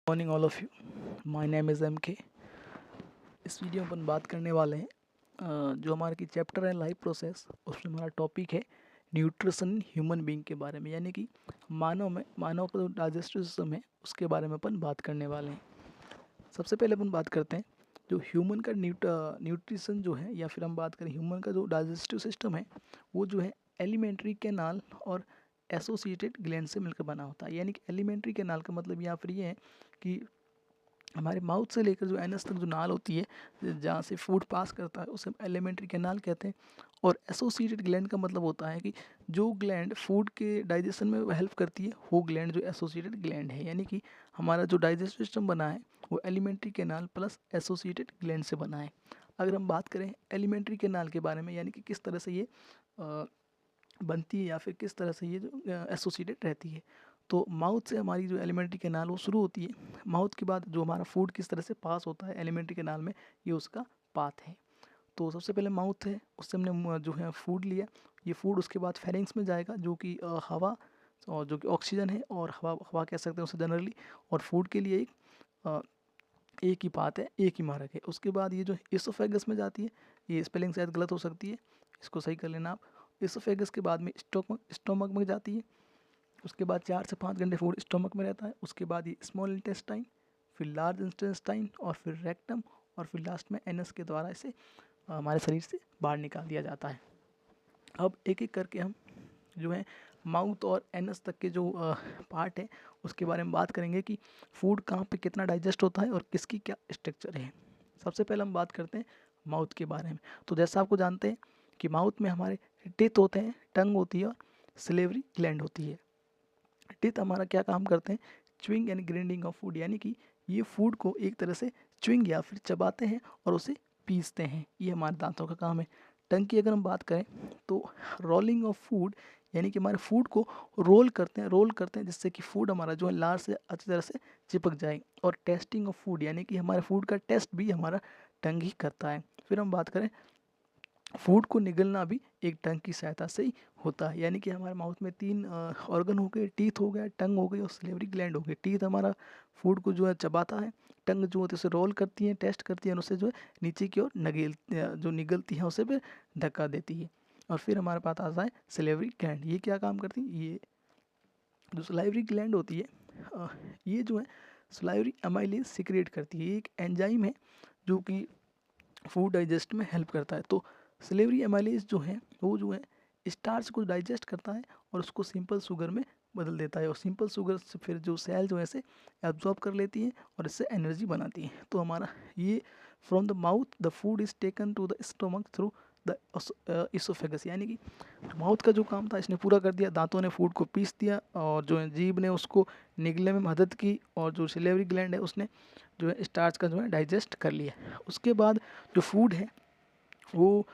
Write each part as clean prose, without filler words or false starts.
Morning all of you. My name is M K. इस video में अपन बात करने वाले हैं जो हमारे की चैप्टर है लाइफ प्रोसेस, उसमें हमारा टॉपिक है न्यूट्रिशन ह्यूमन बीइंग के बारे में, यानी कि मानव का जो डाइजेस्टिव सिस्टम है उसके बारे में अपन बात करने वाले हैं। सबसे पहले अपन बात करते हैं जो ह्यूमन का न्यूट्रिशन जो है, या फिर हम बात करें ह्यूमन का जो डाइजेस्टिव सिस्टम है, वो जो है एलिमेंट्री कैनाल और एसोसिएटेड ग्लैंड से मिलकर बना होता है। यानी कि एलिमेंट्री कैनाल का मतलब यहाँ पर ये है कि हमारे माउथ से लेकर जो एनस तक जो नाल होती है जहाँ से फूड पास करता है उसे एलिमेंट्री कैनाल कहते हैं। और एसोसिएटेड ग्लैंड का मतलब होता है कि जो ग्लैंड फूड के डाइजेशन में हेल्प करती है वो ग्लैंड जो एसोसिएटेड ग्लैंड है। यानी कि हमारा जो डाइजेस्टिव सिस्टम बना है वो alimentary canal plus associated gland से बना है। अगर हम बात करें एलिमेंट्री कैनाल के बारे में, यानी कि किस तरह से ये बनती है या फिर किस तरह से ये जो एसोसिएटेड रहती है, तो माउथ से हमारी जो एलिमेंट्री कैनाल वो शुरू होती है। माउथ के बाद जो हमारा फूड किस तरह से पास होता है एलिमेंट्री कैनाल में, ये उसका पाथ है। तो सबसे पहले माउथ है, उससे हमने जो है फूड लिया। ये फूड उसके बाद फेरिंग्स में जाएगा जो कि हवा और जो कि ऑक्सीजन है, और हवा हवा कह सकते हैं उसे जनरली। और फूड के लिए एक ही पाथ है, एक ही मार्ग है। उसके बाद ये जो इसोफेगस में जाती है, ये स्पेलिंग शायद गलत हो सकती है, इसको सही कर लेना आप। इसोफेगस के बाद में स्टोमक में जाती है। उसके बाद 4 से 5 घंटे फूड स्टोमक में रहता है। उसके बाद ये स्मॉल इंटेस्टाइन, फिर लार्ज इंटेस्टाइन, और फिर रेक्टम, और फिर लास्ट में एनस के द्वारा इसे हमारे शरीर से बाहर निकाल दिया जाता है। अब एक एक करके हम जो है माउथ और एनस तक के जो पार्ट है उसके बारे में बात करेंगे कि फूड कहाँ पे कितना डाइजेस्ट होता है और किसकी क्या स्ट्रक्चर है। सबसे पहले हम बात करते हैं माउथ के बारे में। तो जैसा आपको जानते हैं कि माउथ में हमारे टीथ होते हैं, टंग होती है और सिलेवरी ग्लैंड होती है। टीथ हमारा क्या काम करते हैं, chewing and grinding of food, यानी कि ये फूड को एक तरह से च्युइंग या फिर चबाते हैं और उसे पीसते हैं। ये हमारे दांतों का काम है। टंग की अगर हम बात करें तो रोलिंग ऑफ फूड, यानी कि हमारे फूड को रोल करते हैं जिससे कि फूड हमारा जो है लार से अच्छी तरह से चिपक जाए। और टेस्टिंग ऑफ फूड, यानी कि हमारे फूड का टेस्ट भी हमारा टंग ही करता है। फिर हम बात करें फूड को निगलना भी एक टंग की सहायता से ही होता है। यानी कि हमारे माउथ में 3 ऑर्गन हो गए, टीथ हो गया, टंग हो गई और सिलेवरी ग्लैंड हो गई। टीथ हमारा फूड को जो है चबाता है, टंग जो होती है उसे रोल करती है, टेस्ट करती है, और उसे जो है नीचे की ओर जो निगलती है उसे फिर ढका देती है। और फिर हमारे पास आता है सिलेवरी ग्लैंड। ये क्या काम करती है, ये जो सिलेवरी ग्लैंड होती है ये जो है सिलेवरी अमाइलेज सिक्रिएट करती है। ये एक एंजाइम है जो कि फूड डाइजेस्ट में हेल्प करता है। तो सिलेवरी एमाइलेज जो है वो जो है स्टार्च को डाइजेस्ट करता है और उसको सिंपल शुगर में बदल देता है, और सिंपल शुगर से फिर जो सेल जो है इसे एब्जॉर्ब कर लेती है और इससे एनर्जी बनाती है। तो हमारा ये from the mouth the food is taken to the stomach through the oesophagus, यानी कि माउथ का जो काम था इसने पूरा कर दिया, दांतों ने फूड को पीस दिया, और जो है जीभ ने उसको निगलने में मदद की, और जो सिलेवरी ग्लैंड है उसने जो है स्टार्च का जो है डाइजेस्ट कर लिया। उसके बाद जो फूड है वो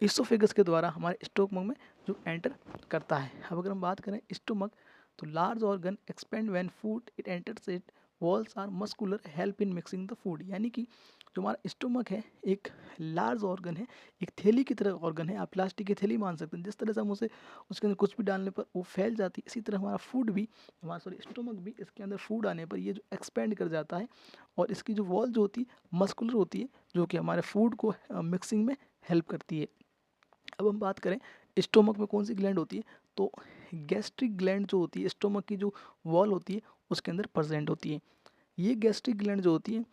इसोफेगस के द्वारा हमारे स्टोमक में जो एंटर करता है। अब अगर हम बात करें स्टोमक, तो large organ expand when food it enters it, walls are muscular help in mixing the food, यानी कि जो हमारा स्टोमक है एक लार्ज ऑर्गन है, एक थैली की तरह ऑर्गन है। आप प्लास्टिक की थैली मान सकते हैं, जिस तरह से हम उसे उसके अंदर कुछ भी डालने पर वो फैल जाती है, इसी तरह हमारा फूड भी, हमारा स्टोमक भी, इसके अंदर फूड आने पर ये जो एक्सपेंड कर जाता है, और इसकी जो वॉल जो होती है मस्कुलर होती है, जो कि हमारे फूड को मिक्सिंग में हेल्प करती है। अब हम बात करें स्टोमक में कौन सी ग्लैंड होती है, तो गैस्ट्रिक ग्लैंड जो होती है स्टोमक की जो वॉल होती है उसके अंदर प्रेजेंट होती है। ये गैस्ट्रिक ग्लैंड जो होती है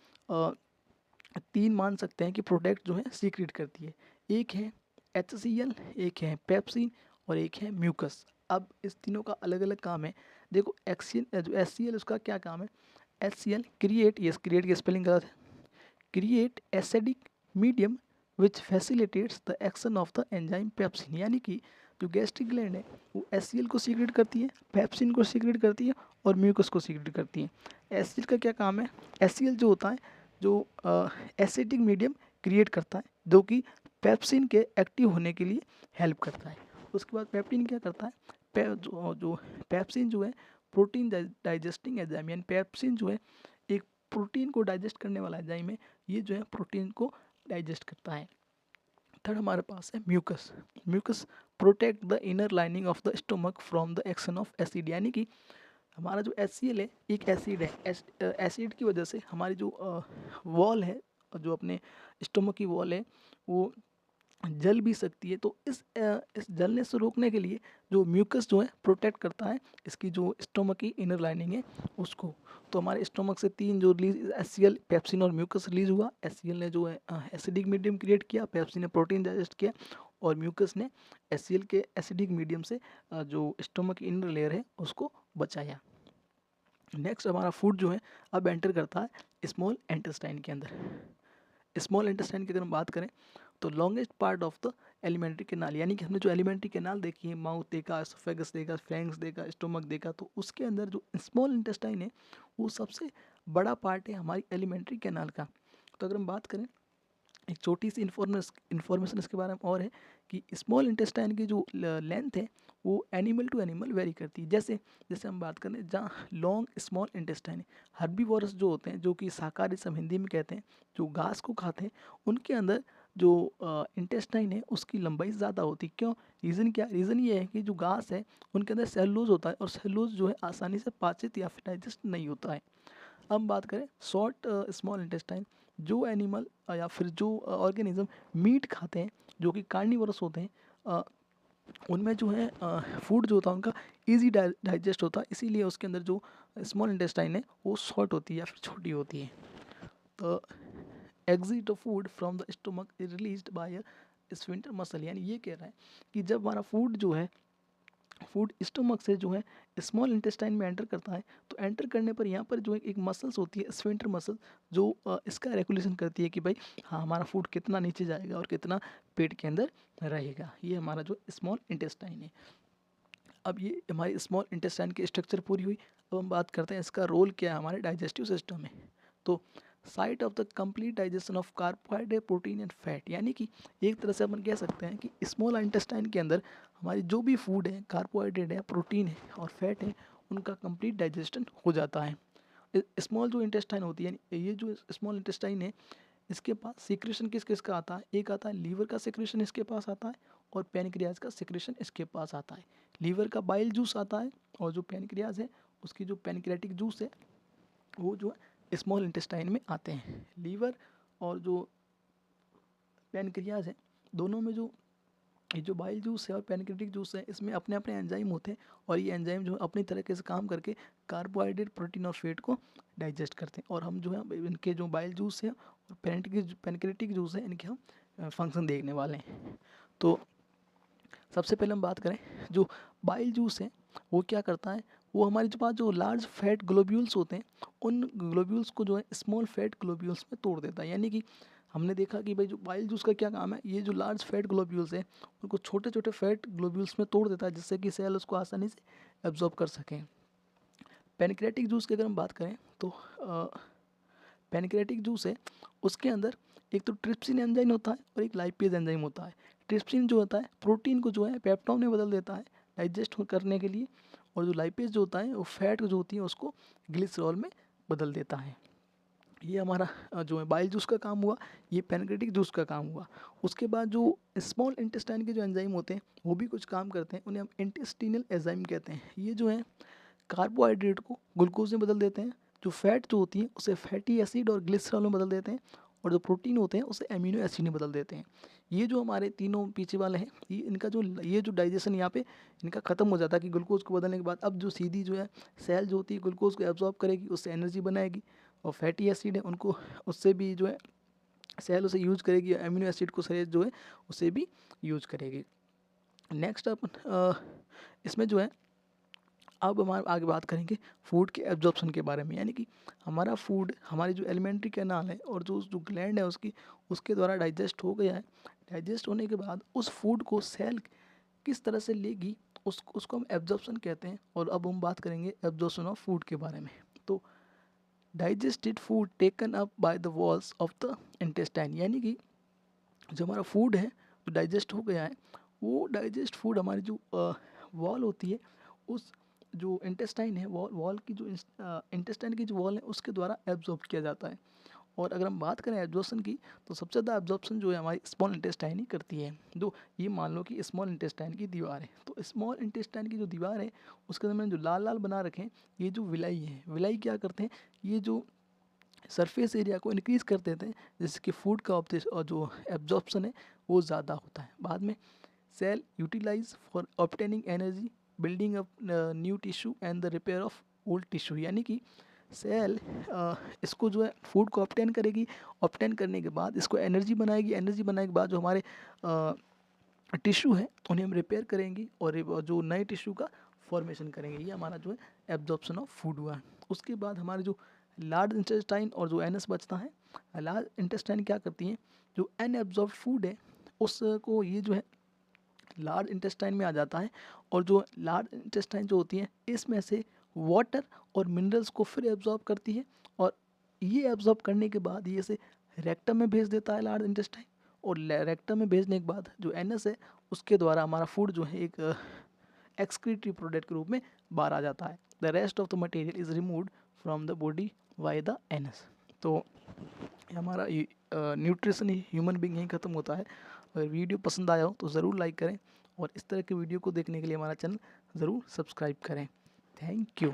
3 मान सकते हैं कि प्रोडक्ट जो है सीक्रेट करती है। एक है HCl, एक है पेप्सिन, और एक है म्यूकस। अब इस तीनों का अलग अलग काम है। देखो जो HCl उसका क्या काम है, HCl क्रिएट, ये क्रिएट की स्पेलिंग गलत है, create acidic medium which facilitates the action of the enzyme pepsin, यानी कि जो गैस्ट्रिक ग्लैंड है वो HCl को सीक्रेट करती है, पेप्सिन को सीक्रेट करती है, और म्यूकस को सीक्रेट करती है। HCl का क्या काम है, HCl जो होता है जो एसिडिक मीडियम क्रिएट करता है, जो कि पेप्सिन के एक्टिव होने के लिए हेल्प करता है। उसके बाद पेप्टिन क्या करता है, जो पेप्सिन जो है प्रोटीन डाइजेस्टिंग एंजाइम, यानी पेप्सिन जो है एक प्रोटीन को डाइजेस्ट करने वाला एंजाइम है, ये जो है प्रोटीन को डाइजेस्ट करता है। थर्ड हमारे पास है mucus. Mucus protect the inner lining of the stomach from the action of acid, यानी कि हमारा जो HCl है एक एसिड है। एसिड की वजह से हमारी जो वॉल है, जो अपने स्टोमक की वॉल है, वो जल भी सकती है। तो इस जलने से रोकने के लिए जो म्यूकस जो है प्रोटेक्ट करता है इसकी जो स्टोमक की इनर लाइनिंग है उसको। तो हमारे स्टोमक से तीन जो रिलीज HCl, पेप्सिन और म्यूकस रिलीज हुआ। HCl ने जो है एसिडिक मीडियम क्रिएट किया, पेप्सिन ने प्रोटीन डाइजेस्ट किया और म्यूकस ने HCl के एसिडिक मीडियम से जो स्टोमक की इनर लेयर है उसको बचाया। नेक्स्ट हमारा फूड जो है अब एंटर करता है स्मॉल इंटेस्टाइन के अंदर। स्मॉल इंटेस्टाइन की अगर हम बात करें तो longest part of the alimentary canal, यानी कि हमने जो एलिमेंट्री कैनाल देखी है, माउथ देखा, एसोफेगस देखा, फ्लैंक्स देखा, स्टोमक देखा, तो उसके अंदर जो स्मॉल इंटेस्टाइन है वो सबसे बड़ा पार्ट है हमारी एलिमेंट्री कैनाल का। तो अगर हम बात करें एक छोटी सी इन्फॉर्मेशन इसके बारे में और है कि स्मॉल इंटेस्टाइन की जो लेंथ है वो एनिमल टू एनिमल वेरी करती है। जैसे जैसे हम बात करें जहाँ लॉन्ग स्मॉल इंटेस्टाइन है, हर्बीवोरस जो होते हैं, जो कि शाकाहारी हम हिंदी में कहते हैं, जो घास को खाते हैं, उनके अंदर जो इंटेस्टाइन है उसकी लंबाई ज़्यादा होती है। क्यों? रीज़न क्या? रीज़न ये है कि जो घास है उनके अंदर सेलुलोज होता है और सेलुलोज जो है आसानी से पाचित या फिर डाइजेस्ट नहीं होता है। अब बात करें शॉर्ट स्मॉल इंटेस्टाइन, जो एनिमल या फिर जो ऑर्गेनिज्म मीट खाते हैं, जो कि कार्निवोरस होते हैं, उनमें जो है फूड जो होता है उनका इजी डाइजेस्ट होता है, इसीलिए उसके अंदर जो स्मॉल इंटेस्टाइन है वो शॉर्ट होती है या फिर छोटी होती है। तो exit of food from the stomach is released by sphincter muscle, यानी ये कह रहा है कि जब हमारा फूड जो है फूड स्टोमक से जो है स्मॉल इंटेस्टाइन में एंटर करता है, तो एंटर करने पर यहाँ पर जो है एक मसल्स होती है स्फिंक्टर मसल, जो इसका रेगुलेशन करती है कि भाई हाँ हमारा फूड कितना नीचे जाएगा और कितना पेट के अंदर रहेगा। ये हमारा जो स्मॉल इंटेस्टाइन है। अब ये हमारी स्मॉल इंटेस्टाइन की स्ट्रक्चर पूरी हुई। अब हम बात करते हैं इसका रोल क्या है हमारे डाइजेस्टिव सिस्टम में। तो site of the complete digestion of carbohydrate, protein and fat, यानी कि एक तरह से अपन कह सकते हैं कि स्मॉल इंटेस्टाइन के अंदर हमारी जो भी फूड है, कार्बोहाइड्रेट है, प्रोटीन है और फैट है, उनका कंप्लीट डाइजेशन हो जाता है। स्मॉल जो इंटेस्टाइन होती है, यानी ये जो स्मॉल इंटेस्टाइन है, इसके पास सिक्रेशन किस किस का आता है? एक आता है लीवर का सिक्रेशन इसके पास आता है और पैनक्रियाज का सिक्रेशन इसके पास आता है। लीवर का बाइल जूस आता है और जो पैनक्रियाज है उसकी जो पैनक्रियाटिक जूस है वो जो है स्मॉल इंटेस्टाइन में आते हैं। लीवर और जो पैनक्रियाज है, दोनों में जो ये जो बाइल जूस है और पैनक्रियाटिक जूस है, इसमें अपने अपने एंजाइम होते हैं और ये एंजाइम जो है अपनी तरीके से काम करके कार्बोहाइड्रेट, प्रोटीन और फैट को डाइजेस्ट करते हैं। और हम जो है इनके जो बाइल जूस है और पैनक्रियाटिक जूस है, इनके हम फंक्शन देखने वाले हैं। तो सबसे पहले हम बात करें जो बाइल जूस है वो क्या करता है, वो हमारे जो पास जो लार्ज फैट ग्लोब्यूल्स होते हैं उन ग्लोब्यूल्स को जो है स्मॉल फैट ग्लोब्यूल्स में तोड़ देता है। यानी कि हमने देखा कि भाई जो बाइल जूस का क्या काम है, ये जो लार्ज फैट ग्लोब्यूल्स है उनको छोटे छोटे फैट ग्लोब्यूल्स में तोड़ देता है, जिससे कि सेल उसको आसानी से एब्जॉर्ब कर सकें। पैनक्रियाटिक जूस की अगर हम बात करें तो पैनक्रियाटिक जूस है उसके अंदर एक तो ट्रिप्सिन एंजाइम होता है और एक लाइपेज एंजाइम होता है। ट्रिप्सिन जो होता है प्रोटीन को जो है पेप्टोन में बदल देता है डाइजेस्ट करने के लिए, और जो लाइपेज जो होता है वो फैट जो होती है उसको ग्लिसरॉल में बदल देता है। ये हमारा जो है बाइल जूस का काम हुआ, ये पैनक्रियाटिक जूस का काम हुआ। उसके बाद जो स्मॉल इंटेस्टाइन के जो एंजाइम होते हैं वो भी कुछ काम करते हैं, उन्हें हम इंटेस्टिनल एंजाइम कहते हैं। ये जो है कार्बोहाइड्रेट को ग्लूकोज में बदल देते हैं, जो फैट जो होती है उसे फैटी एसिड और ग्लिसरॉल में बदल देते हैं, और जो प्रोटीन होते हैं उसे एमिनो एसिड में बदल देते हैं। ये जो हमारे तीनों पीछे वाले हैं, ये जो डाइजेशन यहाँ पे इनका ख़त्म हो जाता है कि ग्लूकोज को बदलने के बाद अब जो सीधी जो है सेल जो होती है ग्लूकोज को एब्जॉर्ब करेगी, उससे एनर्जी बनाएगी, और फैटी एसिड है उनको उससे भी जो है सेल उसे यूज करेगी, एमिनो एसिड को सेल जो है उसे भी यूज करेगी। नेक्स्ट अपन इसमें जो है अब हम आगे बात करेंगे फूड के एब्जॉर्प्शन के बारे में, यानी कि हमारा फूड हमारी जो एलिमेंट्री कैनाल है और जो ग्लैंड है उसके द्वारा डाइजेस्ट हो गया है। डाइजेस्ट होने के बाद उस फूड को सेल किस तरह से लेगी उसको हम एब्जॉर्प्शन कहते हैं। और अब हम बात करेंगे एब्जॉर्प्शन ऑफ फूड के बारे में। तो digested food taken up by the walls of the intestine, यानी कि जो हमारा फूड है जो डाइजेस्ट हो गया है, वो डाइजेस्ट फूड हमारी जो वॉल होती है उस जो इंटेस्टाइन है वॉल की जो इंटेस्टाइन की जो वॉल है उसके द्वारा एब्जॉर्ब किया जाता है। और अगर हम बात करें एब्जॉर्प्शन की, तो सबसे ज़्यादा एब्जॉर्प्शन जो है हमारी स्मॉल इंटेस्टाइन ही करती है। जो ये मान लो कि स्मॉल इंटेस्टाइन की दीवार है, तो स्मॉल इंटेस्टाइन की जो दीवार है उसके अंदर मैंने जो लाल लाल बना रखे हैं, ये जो विलाई है, विलाई क्या करते हैं, ये जो सरफेस एरिया को इंक्रीज़ कर देते हैं, जिससे कि फूड का और जो एब्जॉर्प्शन है वो ज़्यादा होता है। बाद में cell utilise for obtaining energy, building up new tissue and the repair of old tissue. यानी कि सेल इसको जो है फूड को ऑब्टेन करेगी, ऑब्टेन करने के बाद इसको एनर्जी बनाएगी, एनर्जी बनाने के बाद जो हमारे टिश्यू है उन्हें हम रिपेयर करेंगे और जो नए टिश्यू का फॉर्मेशन करेंगे। ये हमारा जो है एब्जॉर्प्शन ऑफ फूड हुआ। उसके बाद हमारे जो लार्ज इंटेस्टाइन और जो एनएस बचता है, लार्ज इंटेस्टाइन क्या करती हैं, जो अनएब्जॉर्ब फूड है उसको ये जो है लार्ज इंटेस्टाइन में आ जाता है, और जो लार्ज इंटेस्टाइन जो होती है इसमें से वाटर और मिनरल्स को फिर एब्जॉर्ब करती है, और ये एब्जॉर्ब करने के बाद ये से रेक्टम में भेज देता है लार्ज इंटेस्टाइन, और रेक्टम में भेजने के बाद जो एनएस है उसके द्वारा हमारा फूड जो है एक एक्सक्रीटरी प्रोडक्ट के रूप में बाहर आ जाता है। The rest of the material is removed from the body by the NS. तो हमारा न्यूट्रिशन ह्यूमन बीइंग यहीं ख़त्म होता है। अगर वीडियो पसंद आया हो तो ज़रूर लाइक करें, और इस तरह के वीडियो को देखने के लिए हमारा चैनल ज़रूर सब्सक्राइब करें। Thank you.